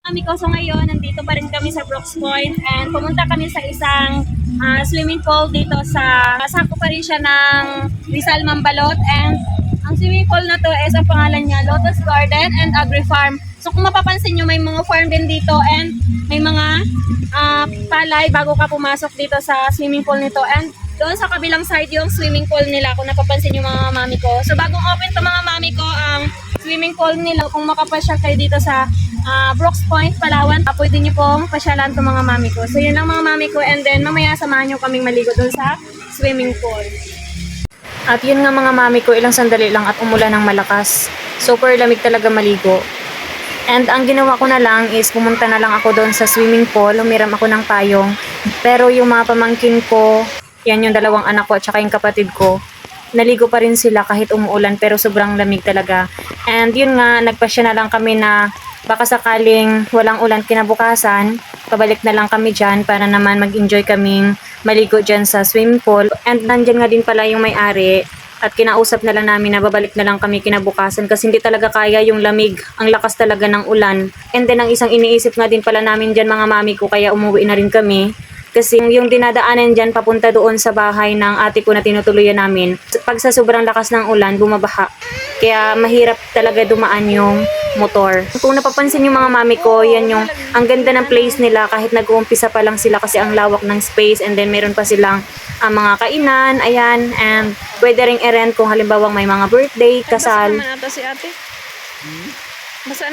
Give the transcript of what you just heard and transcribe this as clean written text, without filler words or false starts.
Kami ko, so ngayon, nandito pa rin kami sa Brooks Point and pumunta kami sa isang swimming pool dito sa, kasako pa rin siya ng Rizal Mambalot, and ang swimming pool na to is ang pangalan niya, Lotus Garden and Agri Farm. So kung mapapansin nyo, may mga farm din dito and may mga palay bago ka pumasok dito sa swimming pool nito, and doon sa kabilang side yung swimming pool nila kung napapansin yung mga mami ko. So bagong open to mga mami ko ang swimming pool nila. Kung makapasyal kayo dito sa Brooks Point, Palawan, pwede nyo pong pasyalan to mga mami ko. So yun lang mga mami ko, and then mamaya samahan nyo kaming maligo doon sa swimming pool. At yun nga mga mami ko, ilang sandali lang at umulan ng malakas. Super lamig talaga maligo. And ang ginawa ko na lang is pumunta na lang ako doon sa swimming pool, humiram ako ng payong. Pero yung mga pamangkin ko, yan yung dalawang anak ko at saka yung kapatid ko, naligo pa rin sila kahit umuulan pero sobrang lamig talaga. And yun nga, nagpasya na lang kami na baka sakaling walang ulan kinabukasan, pabalik na lang kami dyan para naman mag-enjoy kaming maligo dyan sa swimming pool. And nandyan nga din pala yung may-ari at kinausap na lang namin na babalik na lang kami kinabukasan kasi hindi talaga kaya yung lamig, ang lakas talaga ng ulan. And then ang isang iniisip nga din pala namin dyan mga mami ko, kaya umuwi na rin kami. Kasi yung dinadaanan dyan papunta doon sa bahay ng ate ko na tinutuluyan namin, pag sa sobrang lakas ng ulan, bumabaha. Kaya mahirap talaga dumaan yung motor. Kung napapansin yung mga mami ko, yan yung ang ganda ng place nila kahit nag-uumpisa pa lang sila kasi ang lawak ng space, and then meron pa silang mga kainan, ayan, and pwede ring i-rent kung halimbawa may mga birthday, kasal. Basa naman ata si ate. Basa